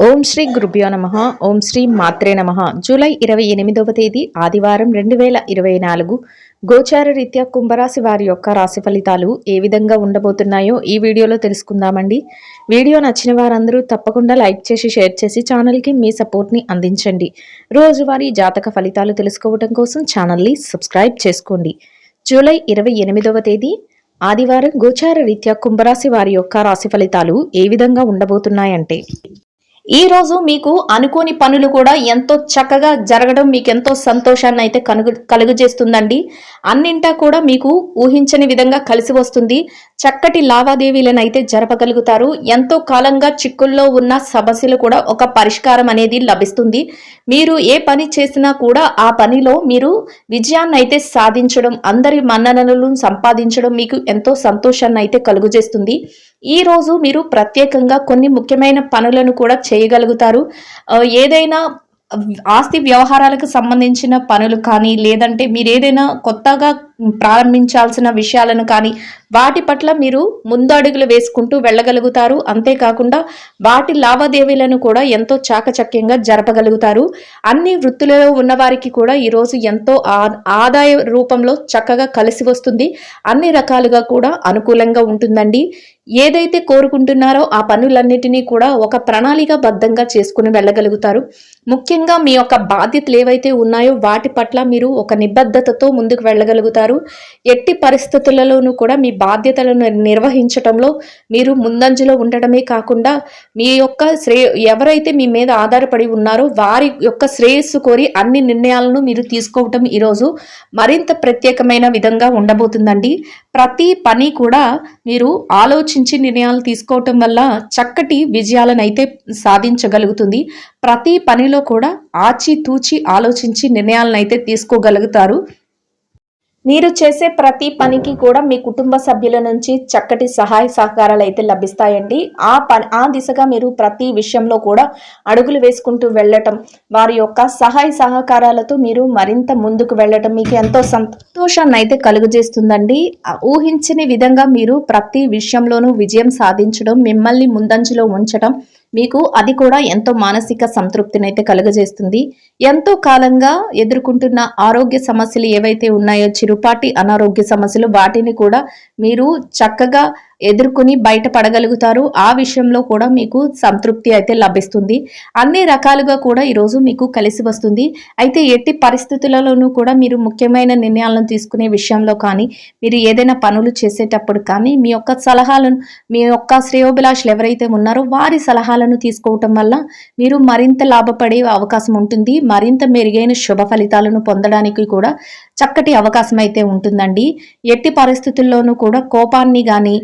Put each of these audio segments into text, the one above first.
ఓం శ్రీ గురుభ్యో నమః. ఓం శ్రీ మాత్రే నమః. జూలై 28వ తేదీ ఆదివారం 2024 గోచార రీత్యా కుంభరాశి వారి యొక్క రాశి ఫలితాలు ఏ విధంగా ఉండబోతున్నాయో ఈ వీడియోలో తెలుసుకుందామండి. వీడియో నచ్చిన వారందరూ తప్పకుండా లైక్ చేసి షేర్ చేసి ఛానల్కి మీ సపోర్ట్ని అందించండి. రోజువారీ జాతక ఫలితాలు తెలుసుకోవడం కోసం ఛానల్ని సబ్స్క్రైబ్ చేసుకోండి. జూలై 28వ తేదీ ఆదివారం గోచార రీత్యా కుంభరాశి వారి యొక్క రాశి ఫలితాలు ఏ విధంగా ఉండబోతున్నాయంటే, ఈ రోజు మీకు అనుకోని పనులు కూడా ఎంతో చక్కగా జరగడం మీకు ఎంతో సంతోషాన్ని అయితే కలుగజేస్తుందండి. అన్నింటా కూడా మీకు ఊహించని విధంగా కలిసి వస్తుంది. చక్కటి లావాదేవీలను అయితే జరపగలుగుతారు. ఎంతో కాలంగా చిక్కుల్లో ఉన్న సమస్యలు కూడా ఒక పరిష్కారం అనేది లభిస్తుంది. మీరు ఏ పని చేసినా కూడా ఆ పనిలో మీరు విజయాన్ని అయితే సాధించడం, అందరి మన్ననలను సంపాదించడం మీకు ఎంతో సంతోషాన్ని అయితే కలుగజేస్తుంది. ఈ రోజు మీరు ప్రత్యేకంగా కొన్ని ముఖ్యమైన పనులను కూడా చేయగలుగుతారు. ఏదైనా ఆస్తి వ్యవహారాలకు సంబంధించిన పనులు కానీ, లేదంటే మీరు ఏదైనా కొత్తగా ప్రారంభించాల్సిన విషయాలను కానీ వాటి పట్ల మీరు ముందు అడుగులు వేసుకుంటూ వెళ్ళగలుగుతారు. అంతేకాకుండా వాటి లావాదేవీలను కూడా ఎంతో చాకచక్యంగా జరపగలుగుతారు. అన్ని వృత్తులలో ఉన్నవారికి కూడా ఈరోజు ఎంతో ఆదాయ రూపంలో చక్కగా కలిసి వస్తుంది. అన్ని రకాలుగా కూడా అనుకూలంగా ఉంటుందండి. ఏదైతే కోరుకుంటున్నారో ఆ పనులన్నిటినీ కూడా ఒక ప్రణాళికాబద్ధంగా చేసుకుని వెళ్ళగలుగుతారు. ముఖ్యంగా మీ యొక్క బాధ్యతలు ఏవైతే ఉన్నాయో వాటి పట్ల మీరు ఒక నిబద్ధతతో ముందుకు వెళ్ళగలుగుతారు. ఎట్టి పరిస్థితులలోనూ కూడా మీ బాధ్యతలను నిర్వహించటంలో మీరు ముందంజలో ఉండటమే కాకుండా మీ యొక్క ఎవరైతే మీ మీద ఆధారపడి ఉన్నారో వారి యొక్క శ్రేయస్సు కోరి అన్ని నిర్ణయాలను మీరు తీసుకోవటం ఈరోజు మరింత ప్రత్యేకమైన విధంగా ఉండబోతుందండి. ప్రతి పని కూడా మీరు ఆలోచించి నిర్ణయాలు తీసుకోవటం వల్ల చక్కటి విజయాలను అయితే సాధించగలుగుతుంది. ప్రతి పనిలో కూడా ఆచితూచి ఆలోచించి నిర్ణయాలను అయితే తీసుకోగలుగుతారు. మీరు చేసే ప్రతి పనికి కూడా మీ కుటుంబ సభ్యుల నుంచి చక్కటి సహాయ సహకారాలు అయితే లభిస్తాయండి. ఆ దిశగా మీరు ప్రతి విషయంలో కూడా అడుగులు వేసుకుంటూ వెళ్ళటం, వారి యొక్క సహాయ సహకారాలతో మీరు మరింత ముందుకు వెళ్ళటం మీకు ఎంతో సంతోషాన్ని అయితే కలుగజేస్తుందండి. ఊహించని విధంగా మీరు ప్రతి విషయంలోనూ విజయం సాధించడం, మిమ్మల్ని ముందంజలో ఉంచడం మీకు అది కూడా ఎంతో మానసిక సంతృప్తిని అయితే కలుగజేస్తుంది. ఎంతో కాలంగా ఎదుర్కొంటున్న ఆరోగ్య సమస్యలు ఏవైతే ఉన్నాయో, చిరుపాటి అనారోగ్య సమస్యలు, వాటిని కూడా మీరు చక్కగా ఎదుర్కొని బయటపడగలుగుతారు. ఆ విషయంలో కూడా మీకు సంతృప్తి అయితే లభిస్తుంది. అన్ని రకాలుగా కూడా ఈరోజు మీకు కలిసి వస్తుంది. అయితే ఎట్టి పరిస్థితులలోనూ కూడా మీరు ముఖ్యమైన నిర్ణయాలను తీసుకునే విషయంలో కానీ, మీరు ఏదైనా పనులు చేసేటప్పుడు కానీ మీ యొక్క సలహాలను, మీ యొక్క శ్రేయోభిలాషులు ఎవరైతే ఉన్నారో వారి సలహాలను తీసుకోవటం వల్ల మీరు మరింత లాభపడే అవకాశం ఉంటుంది. మరింత మెరుగైన శుభ ఫలితాలను పొందడానికి కూడా చక్కటి అవకాశం అయితే ఉంటుందండి. ఎట్టి పరిస్థితుల్లోనూ కూడా కోపాన్ని కానీ,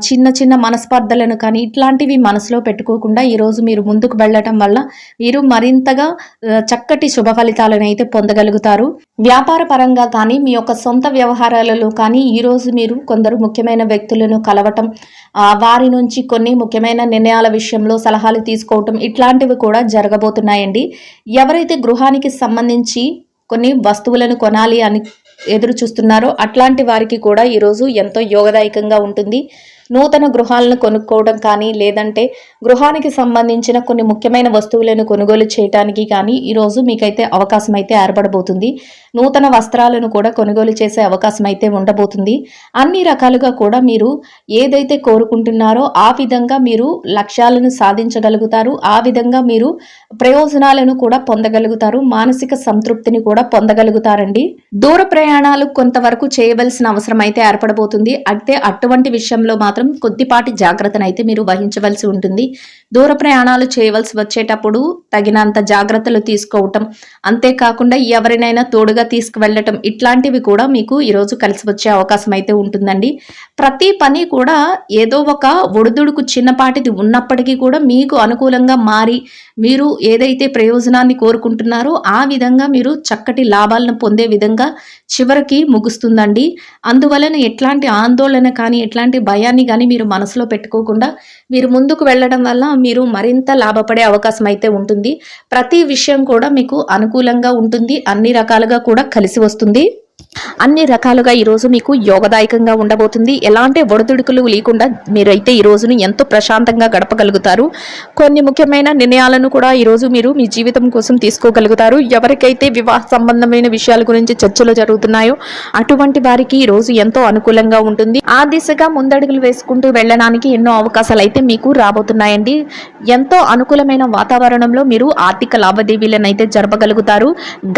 చిన్న చిన్న మనస్పర్ధలను కానీ ఇట్లాంటివి మనసులో పెట్టుకోకుండా ఈరోజు మీరు ముందుకు వెళ్ళటం వల్ల మీరు మరింతగా చక్కటి శుభ ఫలితాలను అయితే పొందగలుగుతారు. వ్యాపార పరంగా కానీ, మీ యొక్క సొంత వ్యవహారాలలో కానీ ఈరోజు మీరు కొందరు ముఖ్యమైన వ్యక్తులను కలవటం, వారి నుంచి కొన్ని ముఖ్యమైన నిర్ణయాల విషయంలో సలహాలు తీసుకోవటం ఇట్లాంటివి కూడా జరగబోతున్నాయండి. ఎవరైతే గృహానికి సంబంధించి కొన్ని వస్తువులను కొనాలి అని ఎదురు చూస్తున్నారో అట్లాంటి వారికి కూడా ఈరోజు ఎంతో యోగదాయకంగా ఉంటుంది. నూతన గృహాలను కొనుక్కోవడం కానీ, లేదంటే గృహానికి సంబంధించిన కొన్ని ముఖ్యమైన వస్తువులను కొనుగోలు చేయడానికి కానీ ఈరోజు మీకైతే అవకాశం అయితే ఏర్పడబోతుంది. నూతన వస్త్రాలను కూడా కొనుగోలు చేసే అవకాశం అయితే ఉండబోతుంది. అన్ని రకాలుగా కూడా మీరు ఏదైతే కోరుకుంటున్నారో ఆ విధంగా మీరు లక్ష్యాలను సాధించగలుగుతారు. ఆ విధంగా మీరు ప్రయోజనాలను కూడా పొందగలుగుతారు. మానసిక సంతృప్తిని కూడా పొందగలుగుతారండి. దూర ప్రయాణాలు కొంతవరకు చేయవలసిన అవసరం అయితే ఏర్పడబోతుంది. అయితే అటువంటి విషయంలో మాత్రం కొద్దిపాటి జాగ్రత్తను అయితే మీరు వహించవలసి ఉంటుంది. దూర ప్రయాణాలు చేయవలసి వచ్చేటప్పుడు తగినంత జాగ్రత్తలు తీసుకోవటం, అంతేకాకుండా ఎవరినైనా తోడుగా తీసుకువెళ్ళటం ఇట్లాంటివి కూడా మీకు ఈరోజు కలిసి వచ్చే అవకాశం అయితే ఉంటుందండి. ప్రతి పని కూడా ఏదో ఒక ఒడిదుడుకు చిన్నపాటిది ఉన్నప్పటికీ కూడా మీకు అనుకూలంగా మారి మీరు ఏదైతే ప్రయోజనాన్ని కోరుకుంటున్నారో ఆ విధంగా మీరు చక్కటి లాభాలను పొందే విధంగా చివరికి ముగుస్తుందండి. అందువలన ఎట్లాంటి ఆందోళన కానీ, ఎట్లాంటి భయాన్ని కానీ మీరు మనసులో పెట్టుకోకుండా మీరు ముందుకు వెళ్ళడం వల్ల మీరు మరింత లాభపడే అవకాశం అయితే ఉంటుంది. ప్రతి విషయం కూడా మీకు అనుకూలంగా ఉంటుంది. అన్ని రకాలుగా కూడా కలిసి వస్తుంది. అన్ని రకాలుగా ఈరోజు మీకు యోగదాయకంగా ఉండబోతుంది. ఎలాంటి ఒడిదుడుకులు లేకుండా మీరైతే ఈ రోజుని ఎంతో ప్రశాంతంగా గడపగలుగుతారు. కొన్ని ముఖ్యమైన నిర్ణయాలను కూడా ఈరోజు మీరు మీ జీవితం కోసం తీసుకోగలుగుతారు. ఎవరికైతే వివాహ సంబంధమైన విషయాల గురించి చర్చలు జరుగుతున్నాయో అటువంటి వారికి ఈ రోజు ఎంతో అనుకూలంగా ఉంటుంది. ఆ దిశగా ముందడుగులు వేసుకుంటూ వెళ్ళడానికి ఎన్నో అవకాశాలు అయితే మీకు రాబోతున్నాయండి. ఎంతో అనుకూలమైన వాతావరణంలో మీరు ఆర్థిక లావాదేవీలను అయితే జరపగలుగుతారు.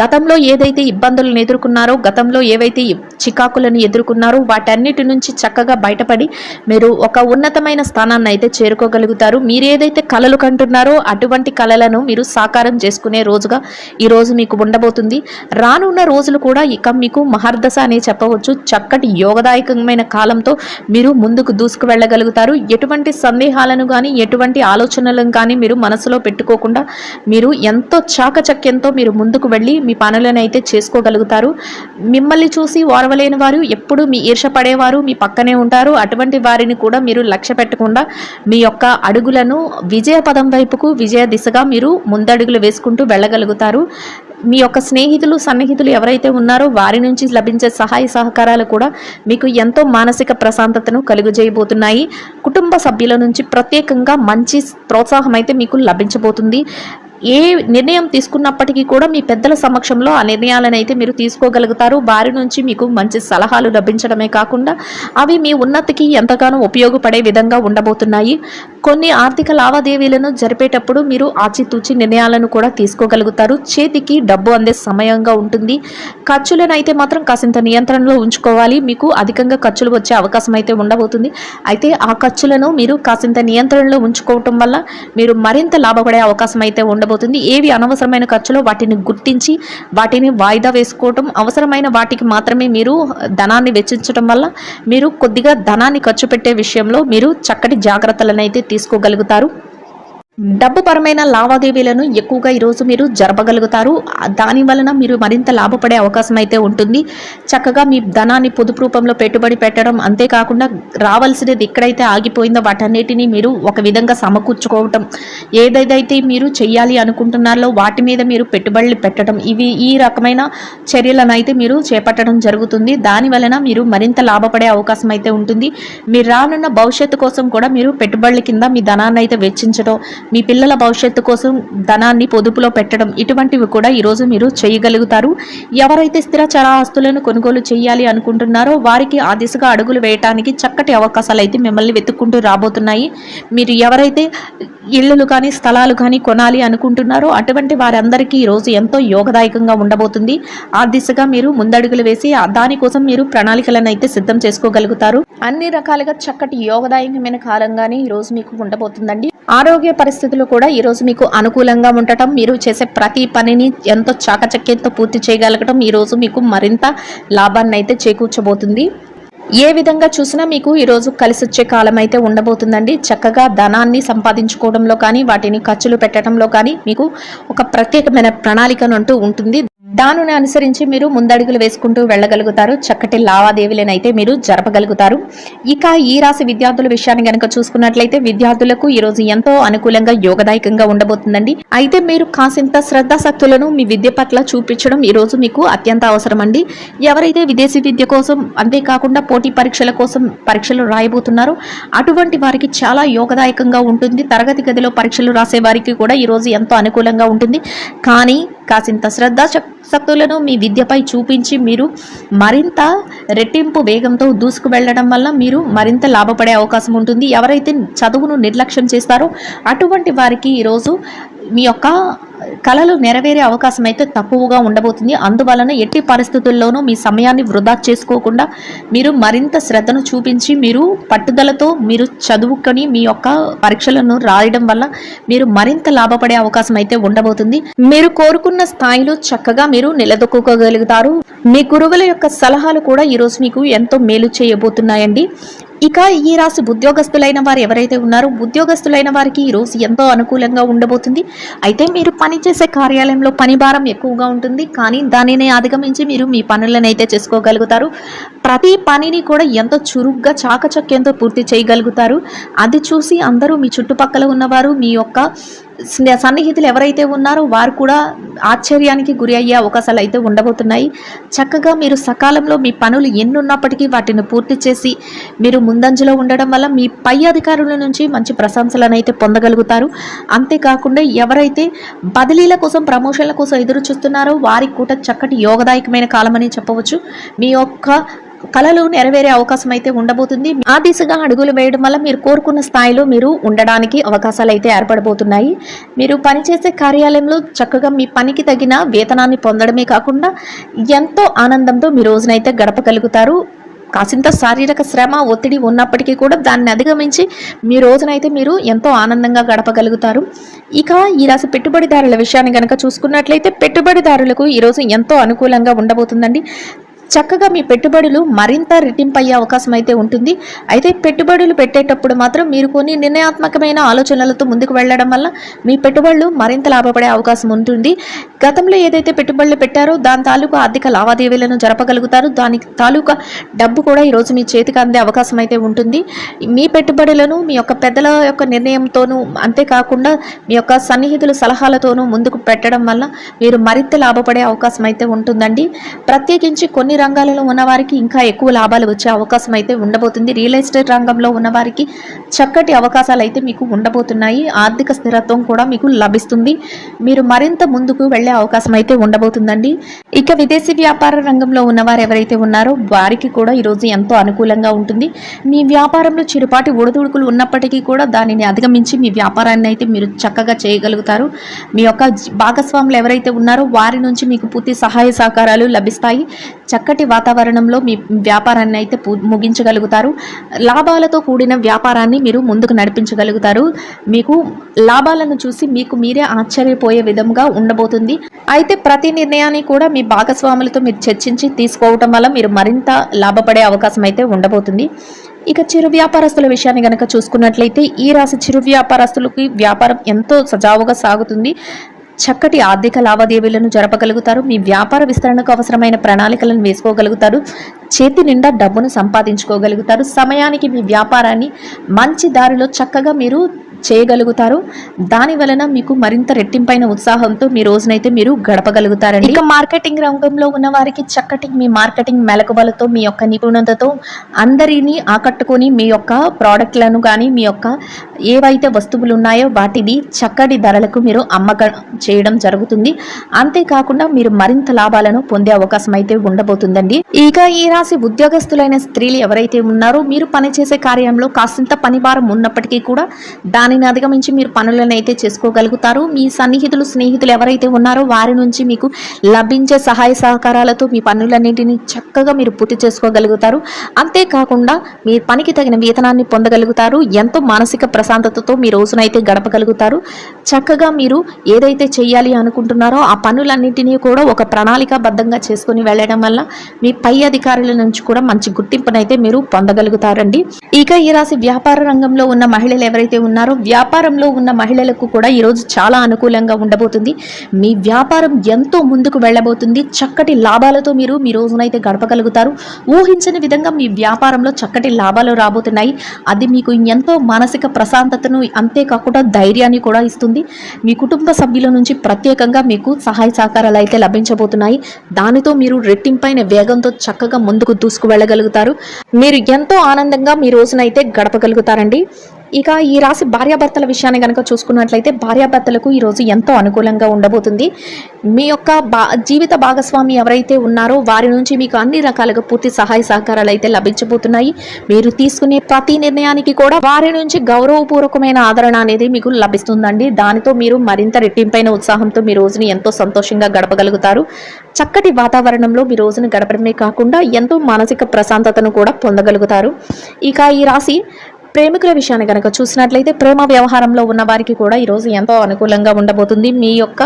గతంలో ఏదైతే ఇబ్బందులను ఎదుర్కొన్నారో, గతంలో ఏవైతే చికాకులను ఎదుర్కొన్నారో వాటన్నిటి నుంచి చక్కగా బయటపడి మీరు ఒక ఉన్నతమైన స్థానాన్ని అయితే చేరుకోగలుగుతారు. మీరు ఏదైతే కలలు కంటున్నారో అటువంటి కలలను మీరు సాకారం చేసుకునే రోజుగా ఈ రోజు మీకు ఉండబోతుంది. రానున్న రోజులు కూడా ఇక మీకు మహర్దశ అనే చెప్పవచ్చు. చక్కటి యోగదాయకమైన కాలంతో మీరు ముందుకు దూసుకు వెళ్ళగలుగుతారు. ఎటువంటి సందేహాలను కానీ ఎటువంటి ఆలోచనలను కానీ మీరు మనసులో పెట్టుకోకుండా మీరు ఎంతో చాకచక్యంతో మీరు ముందుకు వెళ్ళి మీ పనులను అయితే చేసుకోగలుగుతారు. మిమ్మల్ని చూసి ఓర్వలేని వారు, ఎప్పుడు మీ ఈర్ష పడేవారు మీ పక్కనే ఉంటారు. అటువంటి వారిని కూడా మీరు లక్ష్య పెట్టకుండా మీ యొక్క అడుగులను విజయ పదం వైపుకు, విజయ దిశగా మీరు ముందడుగులు వేసుకుంటూ వెళ్ళగలుగుతారు. మీ యొక్క స్నేహితులు, సన్నిహితులు ఎవరైతే ఉన్నారో వారి నుంచి లభించే సహాయ సహకారాలు కూడా మీకు ఎంతో మానసిక ప్రశాంతతను కలుగజేయబోతున్నాయి. కుటుంబ సభ్యుల నుంచి ప్రత్యేకంగా మంచి ప్రోత్సాహం అయితే మీకు లభించబోతుంది. ఏ నిర్ణయం తీసుకున్నప్పటికీ కూడా మీ పెద్దల సమక్షంలో ఆ నిర్ణయాలను అయితే మీరు తీసుకోగలుగుతారు. వారి నుంచి మీకు మంచి సలహాలు లభించడమే కాకుండా అవి మీ ఉన్నతికి ఎంతగానో ఉపయోగపడే విధంగా ఉండబోతున్నాయి. కొన్ని ఆర్థిక లావాదేవీలను జరిపేటప్పుడు మీరు ఆచితూచి నిర్ణయాలను కూడా తీసుకోగలుగుతారు. చేతికి డబ్బు అందే సమయంగా ఉంటుంది. ఖర్చులను అయితే మాత్రం కాసింత నియంత్రణలో ఉంచుకోవాలి. మీకు అధికంగా ఖర్చులు వచ్చే అవకాశం అయితే ఉండబోతుంది. అయితే ఆ ఖర్చులను మీరు కాసింత నియంత్రణలో ఉంచుకోవటం వల్ల మీరు మరింత లాభపడే అవకాశం అయితే ఉండబోతుంది. ఏవి అనవసరమైన ఖర్చులో వాటిని గుర్తించి వాటిని వాయిదా వేసుకోవటం, అవసరమైన వాటికి మాత్రమే మీరు ధనాన్ని వెచ్చించడం వల్ల మీరు కొద్దిగా ధనాన్ని ఖర్చు పెట్టే విషయంలో మీరు చక్కటి జాగ్రత్తలను అయితే తీసుకోగలుగుతారు. డబ్బు పరమైన లావాదేవీలను ఎక్కువగా ఈరోజు మీరు జరపగలుగుతారు. దాని వలన మీరు మరింత లాభపడే అవకాశం అయితే ఉంటుంది. చక్కగా మీ ధనాన్ని పొదుపు రూపంలో పెట్టుబడి పెట్టడం, అంతేకాకుండా రావాల్సినది ఎక్కడైతే ఆగిపోయిందో వాటన్నిటిని మీరు ఒక విధంగా సమకూర్చుకోవటం, ఏదైతే మీరు చెయ్యాలి అనుకుంటున్నారో వాటి మీద మీరు పెట్టుబడులు పెట్టడం, ఈ రకమైన చర్యలను అయితే మీరు చేపట్టడం జరుగుతుంది. దాని వలన మీరు మరింత లాభపడే అవకాశం అయితే ఉంటుంది. మీరు రానున్న భవిష్యత్తు కోసం కూడా మీరు పెట్టుబడుల కింద మీ ధనాన్ని అయితే వెచ్చించడం, మీ పిల్లల భవిష్యత్తు కోసం ధనాన్ని పొదుపులో పెట్టడం, ఇటువంటివి కూడా ఈరోజు మీరు చేయగలుగుతారు. ఎవరైతే స్థిరచర ఆస్తులను కొనుగోలు చేయాలి అనుకుంటున్నారో వారికి ఆ దిశగా అడుగులు వేయడానికి చక్కటి అవకాశాలు అయితే మిమ్మల్ని వెతుక్కుంటూ రాబోతున్నాయి. మీరు ఎవరైతే ఇళ్ళు కానీ స్థలాలు కానీ కొనాలి అనుకుంటున్నారో అటువంటి వారందరికీ ఈరోజు ఎంతో యోగదాయకంగా ఉండబోతుంది. ఆ దిశగా మీరు ముందడుగులు వేసి దానికోసం మీరు ప్రణాళికలను అయితే సిద్ధం చేసుకోగలుగుతారు. అన్ని రకాలుగా చక్కటి యోగదాయకమైన కాలంగానే ఈరోజు మీకు ఉండబోతుందండి. ఆరోగ్య పరిస్థితులు కూడా ఈరోజు మీకు అనుకూలంగా ఉండటం, మీరు చేసే ప్రతి పనిని ఎంతో చాకచక్యంతో పూర్తి చేయగలగటం ఈరోజు మీకు మరింత లాభాన్ని అయితే చేకూర్చబోతుంది. ఏ విధంగా చూసినా మీకు ఈరోజు కలిసొచ్చే కాలం అయితే ఉండబోతుందండి. చక్కగా ధనాన్ని సంపాదించుకోవడంలో కానీ వాటిని ఖర్చులు పెట్టడంలో కానీ మీకు ఒక ప్రత్యేకమైన ప్రణాళికనంటూ ఉంటుంది. దానిని అనుసరించి మీరు ముందడుగులు వేసుకుంటూ వెళ్ళగలుగుతారు. చక్కటి లావాదేవీలను అయితే మీరు జరపగలుగుతారు. ఇక ఈ రాశి విద్యార్థుల విషయాన్ని కనుక చూసుకున్నట్లయితే విద్యార్థులకు ఈరోజు ఎంతో అనుకూలంగా యోగదాయకంగా ఉండబోతుందండి. అయితే మీరు కాసింత శ్రద్ధాశక్తులను మీ విద్య పట్ల చూపించడం ఈరోజు మీకు అత్యంత అవసరం అండి. ఎవరైతే విదేశీ విద్య కోసం, అంతేకాకుండా పోటీ పరీక్షల కోసం పరీక్షలు రాయబోతున్నారో అటువంటి వారికి చాలా యోగదాయకంగా ఉంటుంది. తరగతి గదిలో పరీక్షలు రాసే వారికి కూడా ఈరోజు ఎంతో అనుకూలంగా ఉంటుంది. కానీ కాసింత శ్రద్ధాశక్తులను మీ విద్యపై చూపించి మీరు మరింత రెట్టింపు వేగంతో దూసుకు వెళ్ళడం వల్ల మీరు మరింత లాభపడే అవకాశం ఉంటుంది. ఎవరైతే చదువును నిర్లక్ష్యం చేస్తారో అటువంటి వారికి ఈరోజు మీ యొక్క కళలు నెరవేరే అవకాశం అయితే తక్కువగా ఉండబోతుంది. అందువలన ఎట్టి పరిస్థితుల్లోనూ మీ సమయాన్ని వృధా చేసుకోకుండా మీరు మరింత శ్రద్ధను చూపించి మీరు పట్టుదలతో మీరు చదువుకొని మీ యొక్క పరీక్షలను రాయడం వల్ల మీరు మరింత లాభపడే అవకాశం అయితే ఉండబోతుంది. మీరు కోరుకున్న స్థాయిలో చక్కగా మీరు నిలదొక్కుకోగలుగుతారు. మీ గురువుల యొక్క సలహాలు కూడా ఈరోజు మీకు ఎంతో మేలు చేయబోతున్నాయండి. ఇక ఈ రాశి ఉద్యోగస్తులైన వారు ఎవరైతే ఉన్నారో ఉద్యోగస్తులైన వారికి ఈరోజు ఎంతో అనుకూలంగా ఉండబోతుంది. అయితే మీరు పనిచేసే కార్యాలయంలో పని భారం ఎక్కువగా ఉంటుంది. కానీ దానిని అధిగమించి మీరు మీ పనులను అయితే చేసుకోగలుగుతారు. ప్రతి పనిని కూడా ఎంతో చురుగ్గా చాకచక్యంతో పూర్తి చేయగలుగుతారు. అది చూసి అందరూ మీ చుట్టుపక్కల ఉన్నవారు మీ యొక్క సన్నిహితులు ఎవరైతే ఉన్నారో వారు కూడా ఆశ్చర్యానికి గురి అయ్యే అవకాశాలు అయితే ఉండబోతున్నాయి. చక్కగా మీరు సకాలంలో మీ పనులు ఎన్నున్నప్పటికీ వాటిని పూర్తి చేసి మీరు ముందంజలో ఉండడం వల్ల మీ పై అధికారుల నుంచి మంచి ప్రశంసలను అయితే పొందగలుగుతారు. అంతేకాకుండా ఎవరైతే బదిలీల కోసం ప్రమోషన్ల కోసం ఎదురు చూస్తున్నారో వారికి కూడా చక్కటి యోగదాయకమైన కాలమని చెప్పవచ్చు. మీ యొక్క కళలు నెరవేరే అవకాశం అయితే ఉండబోతుంది. ఆ దిశగా అడుగులు వేయడం వల్ల మీరు కోరుకున్న స్థాయిలో మీరు ఉండడానికి అవకాశాలు అయితే ఏర్పడబోతున్నాయి. మీరు పనిచేసే కార్యాలయంలో చక్కగా మీ పనికి తగిన వేతనాన్ని పొందడమే కాకుండా ఎంతో ఆనందంతో మీ రోజునైతే గడపగలుగుతారు. కాసింత శారీరక శ్రమ ఒత్తిడి ఉన్నప్పటికీ కూడా దాన్ని అధిగమించి మీ రోజునైతే మీరు ఎంతో ఆనందంగా గడపగలుగుతారు. ఇక ఈ రాశి పెట్టుబడిదారుల విషయాన్ని కనుక చూసుకున్నట్లయితే పెట్టుబడిదారులకు ఈరోజు ఎంతో అనుకూలంగా ఉండబోతుందండి. చక్కగా మీ పెట్టుబడులు మరింత రెట్టింపు అయ్యే అవకాశం అయితే ఉంటుంది. అయితే పెట్టుబడులు పెట్టేటప్పుడు మాత్రం మీరు కొన్ని నిర్ణయాత్మకమైన ఆలోచనలతో ముందుకు వెళ్ళడం వల్ల మీ పెట్టుబడులు మరింత లాభపడే అవకాశం ఉంటుంది. గతంలో ఏదైతే పెట్టుబడులు పెట్టారో దాని తాలూకా ఆర్థిక లావాదేవీలను జరపగలుగుతారు. దానికి తాలూకా డబ్బు కూడా ఈరోజు మీ చేతికి అందే అవకాశం అయితే ఉంటుంది. మీ పెట్టుబడులను మీ యొక్క పెద్దల యొక్క నిర్ణయంతోనూ అంతేకాకుండా మీ యొక్క సన్నిహితుల సలహాలతోనూ ముందుకు పెట్టడం వల్ల మీరు మరింత లాభపడే అవకాశం అయితే ఉంటుందండి. ప్రత్యేకించి కొన్ని రంగాలలో ఉన్నవారికి ఇంకా ఎక్కువ లాభాలు వచ్చే అవకాశం అయితే ఉండబోతుంది. రియల్ ఎస్టేట్ రంగంలో ఉన్నవారికి చక్కటి అవకాశాలు అయితే మీకు ఉండబోతున్నాయి. ఆర్థిక స్థిరత్వం కూడా మీకు లభిస్తుంది. మీరు మరింత ముందుకు వెళ్ళే అవకాశం అయితే ఉండబోతుందండి. ఇక విదేశీ వ్యాపార రంగంలో ఉన్నవారు ఎవరైతే ఉన్నారో వారికి కూడా ఈరోజు ఎంతో అనుకూలంగా ఉంటుంది. మీ వ్యాపారంలో చిరుపాటి ఒడిదుడుకులు ఉన్నప్పటికీ కూడా దానిని అధిగమించి మీ వ్యాపారాన్ని అయితే మీరు చక్కగా చేయగలుగుతారు. మీ యొక్క భాగస్వాములు ఎవరైతే ఉన్నారో వారి నుంచి మీకు పూర్తి సహాయ సహకారాలు లభిస్తాయి. చక్కటి వాతావరణంలో మీ వ్యాపారాన్ని అయితే ముగించగలుగుతారు. లాభాలతో కూడిన వ్యాపారాన్ని మీరు ముందుకు నడిపించగలుగుతారు. మీకు లాభాలను చూసి మీకు మీరే ఆశ్చర్యపోయే విధంగా ఉండబోతుంది. అయితే ప్రతి నిర్ణయాన్ని కూడా మీ భాగస్వాములతో మీరు చర్చించి తీసుకోవటం వల్ల మీరు మరింత లాభపడే అవకాశం అయితే ఉండబోతుంది. ఇక చిరు వ్యాపారస్తుల విషయాన్ని కనుక చూసుకున్నట్లయితే ఈ రాశి చిరు వ్యాపారస్తులకి వ్యాపారం ఎంతో సజావుగా సాగుతుంది. చక్కటి ఆర్థిక లావాదేవీలను జరపగలుగుతారు. మీ వ్యాపార విస్తరణకు అవసరమైన ప్రణాళికలను వేసుకోగలుగుతారు. చేతి నిండా డబ్బును సంపాదించుకోగలుగుతారు. సమయానికి మీ వ్యాపారాన్ని మంచి దారిలో చక్కగా మీరు చేయగలుగుతారు. దాని వలన మీకు మరింత రెట్టింపైన ఉత్సాహంతో మీ రోజునైతే మీరు గడపగలుగుతారండి. ఇక మార్కెటింగ్ రంగంలో ఉన్న వారికి చక్కటి మీ మార్కెటింగ్ మెలకువలతో మీ యొక్క నిపుణతతో అందరినీ ఆకట్టుకొని మీ యొక్క ప్రోడక్ట్లను కానీ మీ యొక్క ఏవైతే వస్తువులు ఉన్నాయో వాటిని చక్కటి ధరలకు మీరు అమ్మకం చేయడం జరుగుతుంది. అంతేకాకుండా మీరు మరింత లాభాలను పొందే అవకాశం అయితే ఉండబోతుందండి. ఇక ఈ రాశి ఉద్యోగస్తులైన స్త్రీలు ఎవరైతే ఉన్నారో మీరు పనిచేసే కార్యంలో కాసింత పనిభారం ఉన్నప్పటికీ కూడా దానిని అధిగమించి మీరు పనులను అయితే చేసుకోగలుగుతారు. మీ సన్నిహితులు స్నేహితులు ఎవరైతే ఉన్నారో వారి నుంచి మీకు లభించే సహాయ సహకారాలతో మీ పనులన్నింటినీ చక్కగా మీరు పూర్తి చేసుకోగలుగుతారు. అంతేకాకుండా మీ పనికి తగిన వేతనాన్ని పొందగలుగుతారు. ఎంతో మానసిక ప్రశాంతతతో మీ రోజునైతే గడపగలుగుతారు. చక్కగా మీరు ఏదైతే చేయాలి అనుకుంటున్నారో ఆ పనులన్నింటినీ కూడా ఒక ప్రణాళికాబద్ధంగా చేసుకుని వెళ్ళడం వల్ల మీ పై అధికారుల నుంచి కూడా మంచి గుర్తింపునైతే మీరు పొందగలుగుతారండి. ఇక ఈ రాశి వ్యాపార రంగంలో ఉన్న మహిళలు ఎవరైతే ఉన్నారో వ్యాపారంలో ఉన్న మహిళలకు కూడా ఈరోజు చాలా అనుకూలంగా ఉండబోతుంది. మీ వ్యాపారం ఎంతో ముందుకు వెళ్ళబోతుంది. చక్కటి లాభాలతో మీరు మీ రోజునైతే గడపగలుగుతారు. ఊహించని విధంగా మీ వ్యాపారంలో చక్కటి లాభాలు రాబోతున్నాయి. అది మీకు ఎంతో మానసిక ప్రశాంతతను అంతేకాకుండా ధైర్యాన్ని కూడా ఇస్తుంది. మీ కుటుంబ సభ్యుల నుంచి ప్రత్యేకంగా మీకు సహాయ సహకారాలు అయితే లభించబోతున్నాయి. దానితో మీరు రెట్టింపైన వేగంతో చక్కగా ముందుకు దూసుకు వెళ్ళగలుగుతారు. మీరు ఎంతో ఆనందంగా మీ రోజునైతే గడపగలుగుతారండి. ఇక ఈ రాశి భార్యాభర్తల విషయాన్ని కనుక చూసుకున్నట్లయితే భార్యాభర్తలకు ఈరోజు ఎంతో అనుకూలంగా ఉండబోతుంది. మీ యొక్క జీవిత భాగస్వామి ఎవరైతే ఉన్నారో వారి నుంచి మీకు అన్ని రకాలుగా పూర్తి సహాయ సహకారాలు అయితే లభించబోతున్నాయి. మీరు తీసుకునే ప్రతి నిర్ణయానికి కూడా వారి నుంచి గౌరవపూర్వకమైన ఆదరణ అనేది మీకు లభిస్తుందండి. దానితో మీరు మరింత రెట్టింపైన ఉత్సాహంతో మీ రోజుని ఎంతో సంతోషంగా గడపగలుగుతారు. చక్కటి వాతావరణంలో మీ రోజును గడపడమే కాకుండా ఎంతో మానసిక ప్రశాంతతను కూడా పొందగలుగుతారు. ఇక ఈ రాశి ప్రేమికుల విషయాన్ని కనుక చూసినట్లయితే ప్రేమ వ్యవహారంలో ఉన్న వారికి కూడా ఈరోజు ఎంతో అనుకూలంగా ఉండబోతుంది. మీ యొక్క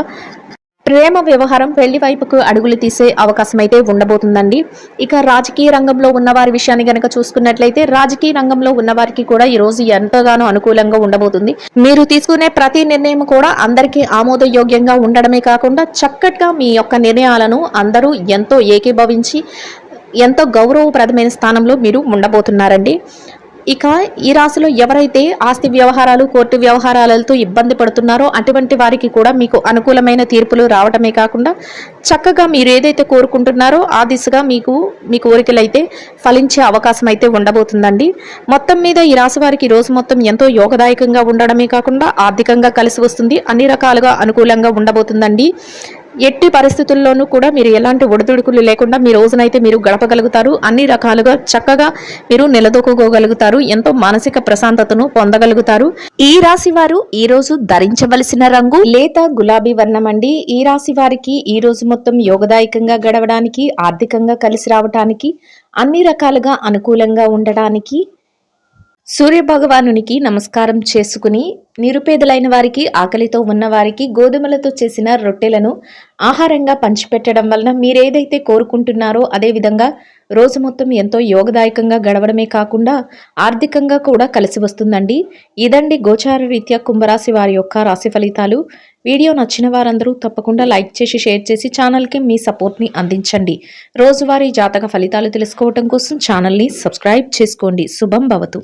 ప్రేమ వ్యవహారం పెళ్లి వైపుకు అడుగులు తీసే అవకాశం అయితే ఉండబోతుందండి. ఇక రాజకీయ రంగంలో ఉన్న వారి విషయాన్ని కనుక చూసుకున్నట్లయితే రాజకీయ రంగంలో ఉన్న వారికి కూడా ఈ రోజు ఎంతగానో అనుకూలంగా ఉండబోతుంది. మీరు తీసుకునే ప్రతి నిర్ణయం కూడా అందరికీ ఆమోదయోగ్యంగా ఉండడమే కాకుండా చక్కగా మీ యొక్క నిర్ణయాలను అందరూ ఎంతో ఏకీభవించి ఎంతో గౌరవప్రదమైన స్థానంలో మీరు ఉండబోతున్నారండి. ఇక ఈ రాశిలో ఎవరైతే ఆస్తి వ్యవహారాలు కోర్టు వ్యవహారాలతో ఇబ్బంది పడుతున్నారో అటువంటి వారికి కూడా మీకు అనుకూలమైన తీర్పులు రావటమే కాకుండా చక్కగా మీరు ఏదైతే కోరుకుంటున్నారో ఆ దిశగా మీ కోరికలైతే ఫలించే అవకాశం అయితే ఉండబోతుందండి. మొత్తం మీద ఈ రాశి వారికి రోజు మొత్తం ఎంతో యోగదాయకంగా ఉండడమే కాకుండా ఆర్థికంగా కలిసి వస్తుంది, అన్ని రకాలుగా అనుకూలంగా ఉండబోతుందండి. ఎట్టి పరిస్థితుల్లోనూ కూడా మీరు ఎలాంటి ఒడిదుడుకులు లేకుండా మీ రోజునైతే మీరు గడపగలుగుతారు. అన్ని రకాలుగా చక్కగా మీరు నిలదొక్కుకోగలుగుతారు. ఎంతో మానసిక ప్రశాంతతను పొందగలుగుతారు. ఈ రాశి వారు ఈ రోజు ధరించవలసిన రంగు లేత గులాబీ వర్ణం అండి. ఈ రాశి వారికి ఈ రోజు మొత్తం యోగదాయకంగా గడవడానికి, ఆర్థికంగా కలిసి రావడానికి, అన్ని రకాలుగా అనుకూలంగా ఉండడానికి సూర్య భగవానునికి నమస్కారం చేసుకుని నిరుపేదలైన వారికి, ఆకలితో ఉన్న వారికి గోధుమలతో చేసిన రొట్టెలను ఆహారంగా పంచిపెట్టడం వలన మీరేదైతే కోరుకుంటున్నారో అదేవిధంగా రోజు మొత్తం ఎంతో యోగదాయకంగా గడవడమే కాకుండా ఆర్థికంగా కూడా కలిసి వస్తుందండి. ఇదండి గోచార రీత్యా కుంభరాశి వారి యొక్క రాశి ఫలితాలు. వీడియో నచ్చిన వారందరూ తప్పకుండా లైక్ చేసి షేర్ చేసి ఛానల్కి మీ సపోర్ట్ని అందించండి. రోజువారీ జాతక ఫలితాలు తెలుసుకోవడం కోసం ఛానల్ని సబ్స్క్రైబ్ చేసుకోండి. శుభం భవతు.